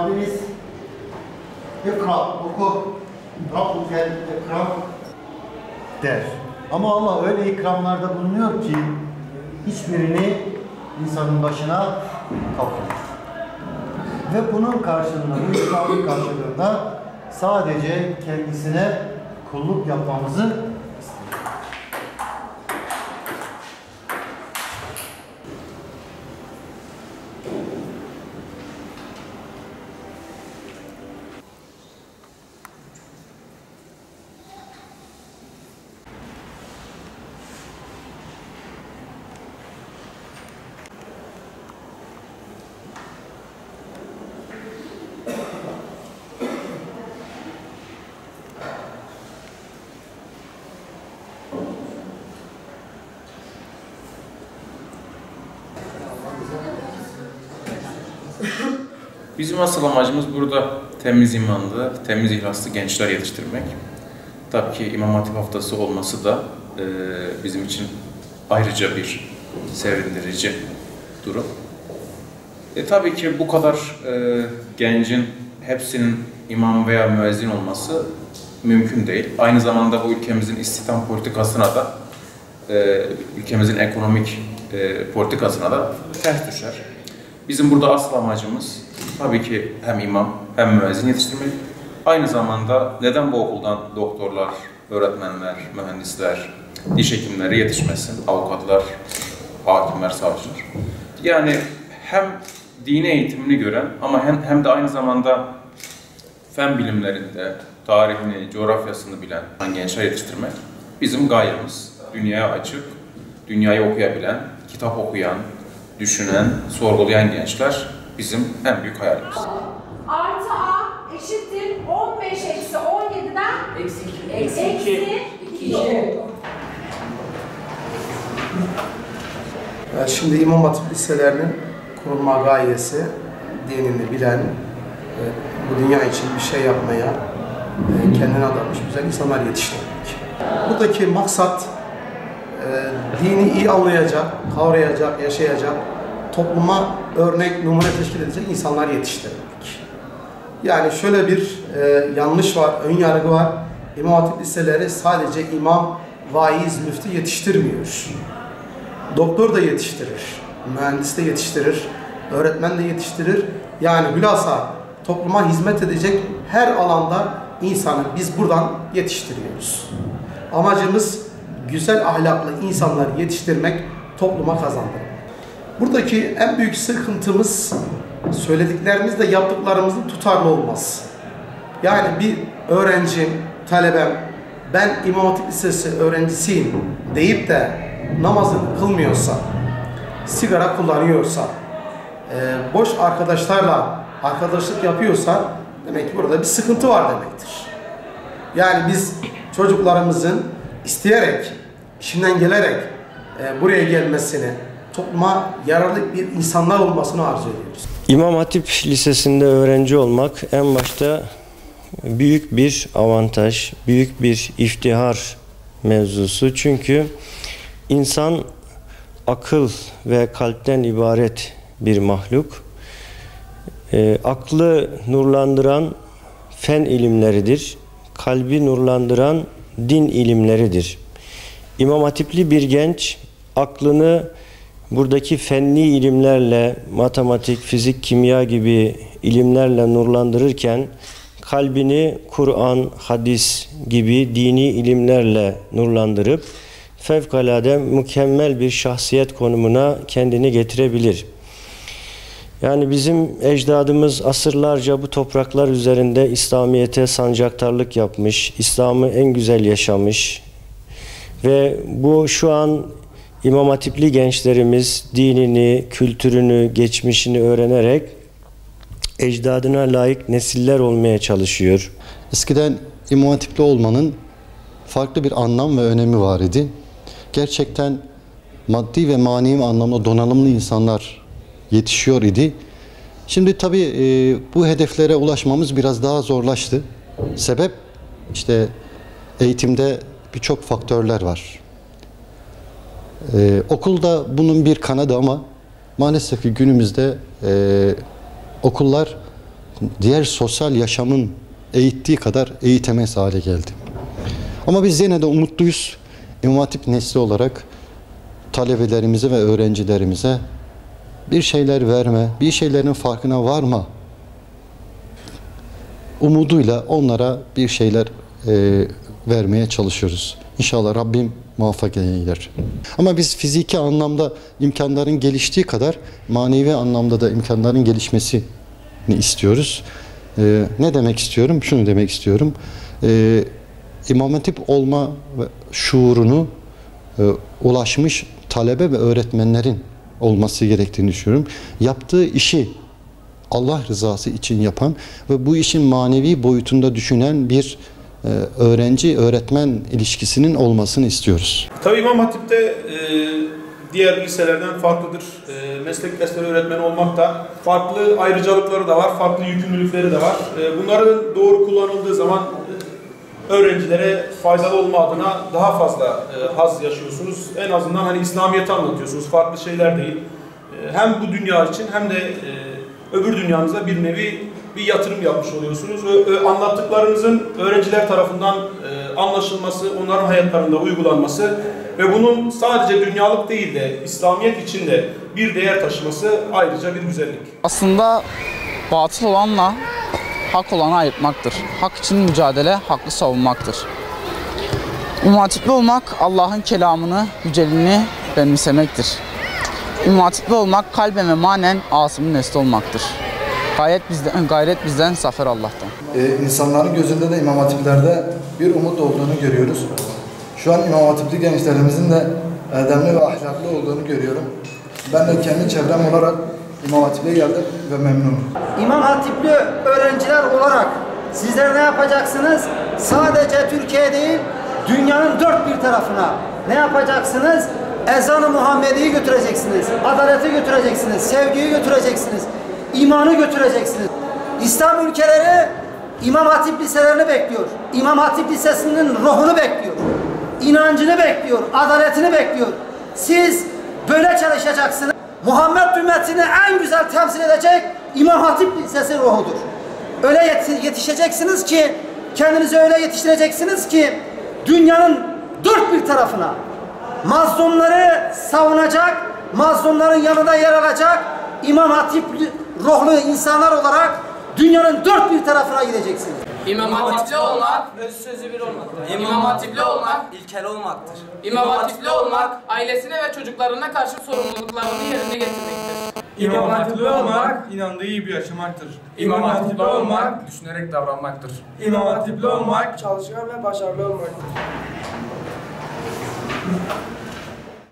Rabbimiz ikra, oku, Rabbukel ikram der. Ama Allah öyle ikramlarda bulunuyor ki hiçbirini insanın başına kalkmıyor. Ve bunun karşılığında, bu ikramın karşılığında sadece kendisine kulluk yapmamızı istiyor. Bizim asıl amacımız burada temiz imanlı, temiz ihlaslı gençler yetiştirmek. Tabii ki İmam Hatip Haftası olması da bizim için ayrıca bir sevindirici durum. Tabii ki bu kadar gencin hepsinin imam veya müezzin olması mümkün değil. Aynı zamanda bu ülkemizin istihdam politikasına da, ülkemizin ekonomik politikasına da ters düşer. Bizim burada asıl amacımız tabii ki hem imam hem müezzin yetiştirmek. Aynı zamanda neden bu okuldan doktorlar, öğretmenler, mühendisler, diş hekimleri yetişmesin, avukatlar, hakimler, savcılar. Yani hem dini eğitimini gören ama hem de aynı zamanda fen bilimlerinde tarihini, coğrafyasını bilen gençler yetiştirmek bizim gayemiz. Dünyaya açık, dünyayı okuyabilen, kitap okuyan, düşünen, sorgulayan gençler bizim en büyük hayalimiz. Artı A eşittir 15 eksi 17'den eksi 2. Şimdi İmam Hatip liselerinin kurulma gayesi, dinini bilen, bu dünya için bir şey yapmaya kendine adamış güzel insanlar yetiştirmek. Buradaki maksat dini iyi anlayacak, kavrayacak, yaşayacak, topluma örnek, numune teşkil edecek insanlar yetiştirmek. Yani şöyle bir yanlış var, ön yargı var. İmam Hatip liseleri sadece imam, vaiz, müftü yetiştirmiyor. Doktor da yetiştirir, mühendis de yetiştirir, öğretmen de yetiştirir. Yani bilhassa topluma hizmet edecek her alanda insanı biz buradan yetiştiriyoruz. Amacımız güzel ahlaklı insanları yetiştirmek, topluma kazandırmak. Buradaki en büyük sıkıntımız söylediklerimizle yaptıklarımızın tutarlı olması. Yani bir öğrencim, talebem, ben İmam Hatip Lisesi öğrencisiyim deyip de namazını kılmıyorsa, sigara kullanıyorsa, boş arkadaşlarla arkadaşlık yapıyorsa demek ki burada bir sıkıntı var demektir. Yani biz çocuklarımızın isteyerek, işinden gelerek buraya gelmesini, topluma yararlı bir insanlar olmasını arzu ediyoruz. İmam Hatip Lisesi'nde öğrenci olmak en başta büyük bir avantaj, büyük bir iftihar mevzusu. Çünkü insan akıl ve kalpten ibaret bir mahluk. Aklı nurlandıran fen ilimleridir. Kalbi nurlandıran din ilimleridir. İmam Hatipli bir genç aklını buradaki fenni ilimlerle, matematik, fizik, kimya gibi ilimlerle nurlandırırken kalbini Kur'an, hadis gibi dini ilimlerle nurlandırıp fevkalade mükemmel bir şahsiyet konumuna kendini getirebilir. Yani bizim ecdadımız asırlarca bu topraklar üzerinde İslamiyet'e sancaktarlık yapmış, İslam'ı en güzel yaşamış ve bu şu an İmam Hatipli gençlerimiz dinini, kültürünü, geçmişini öğrenerek ecdadına layık nesiller olmaya çalışıyor. Eskiden İmam Hatipli olmanın farklı bir anlam ve önemi var idi. Gerçekten maddi ve manevi anlamda donanımlı insanlar yetişiyor idi. Şimdi tabii bu hedeflere ulaşmamız biraz daha zorlaştı. Sebep işte eğitimde birçok faktörler var. Okulda bunun bir kanadı ama maalesef ki günümüzde okullar diğer sosyal yaşamın eğittiği kadar eğitemez hale geldi. Ama biz yine de umutluyuz. İmam Hatip nesli olarak talebelerimize ve öğrencilerimize bir şeyler verme, bir şeylerin farkına varma umuduyla onlara bir şeyler vermeye çalışıyoruz. İnşallah Rabbim muvaffak eyler. Ama biz fiziki anlamda imkanların geliştiği kadar manevi anlamda da imkanların gelişmesini istiyoruz. Ne demek istiyorum? Şunu demek istiyorum. İmam Hatip olma şuurunu ulaşmış talebe ve öğretmenlerin olması gerektiğini düşünüyorum. Yaptığı işi Allah rızası için yapan ve bu işin manevi boyutunda düşünen bir öğrenci-öğretmen ilişkisinin olmasını istiyoruz. Tabii İmam Hatip'te diğer liselerden farklıdır. Meslek dersleri öğretmeni olmak da farklı ayrıcalıkları da var, farklı yükümlülükleri de var. Bunların doğru kullanıldığı zaman öğrencilere faydalı olma adına daha fazla haz yaşıyorsunuz. En azından hani İslamiyet'i anlatıyorsunuz, farklı şeyler değil. Hem bu dünya için hem de öbür dünyanıza bir nevi bir yatırım yapmış oluyorsunuz. Anlattıklarınızın öğrenciler tarafından anlaşılması, onların hayatlarında uygulanması ve bunun sadece dünyalık değil de İslamiyet için de bir değer taşıması ayrıca bir güzellik. Aslında batıl olanla hak olanı ayırtmaktır. Hak için mücadele, hakkı savunmaktır. İmam Hatipli olmak Allah'ın kelamını, yüceliğini benimsemektir. İmam Hatipli olmak kalben ve manen Asım'ın nesli olmaktır. Gayret bizden, zafer Allah'tan. İnsanların gözünde de İmam Hatiplerde bir umut olduğunu görüyoruz. Şu an İmam Hatipli gençlerimizin de erdemli ve ahlaklı olduğunu görüyorum. Ben de kendi çevrem olarak İmam Hatip'e geldim ve memnunum. İmam Hatipli öğrenciler olarak sizler ne yapacaksınız? Sadece Türkiye değil, dünyanın dört bir tarafına ne yapacaksınız? Ezan-ı Muhammedi'yi götüreceksiniz, adaleti götüreceksiniz, sevgiyi götüreceksiniz, imanı götüreceksiniz. İslam ülkeleri İmam Hatip liselerini bekliyor. İmam Hatip Lisesi'nin ruhunu bekliyor. İnancını bekliyor, adaletini bekliyor. Siz böyle çalışacaksınız. Muhammed ümmetini en güzel temsil edecek İmam Hatip Lisesi ruhudur. Öyle yetişeceksiniz ki, kendinizi öyle yetiştireceksiniz ki dünyanın dört bir tarafına mazlumları savunacak, mazlumların yanında yer alacak İmam Hatip ruhlu insanlar olarak dünyanın dört bir tarafına gideceksiniz. İmam Hatipli olmak, öz sözü bir olmaktır. İmam Hatipli olmak, ilkel olmaktır. İmam Hatipli olmak, ailesine ve çocuklarına karşı sorumluluklarını yerine getirmektir. İmam Hatipli olmak, inandığı gibi yaşamaktır. İmam Hatipli olmak, düşünerek davranmaktır. İmam Hatipli olmak, çalışkan ve başarılı olmaktır.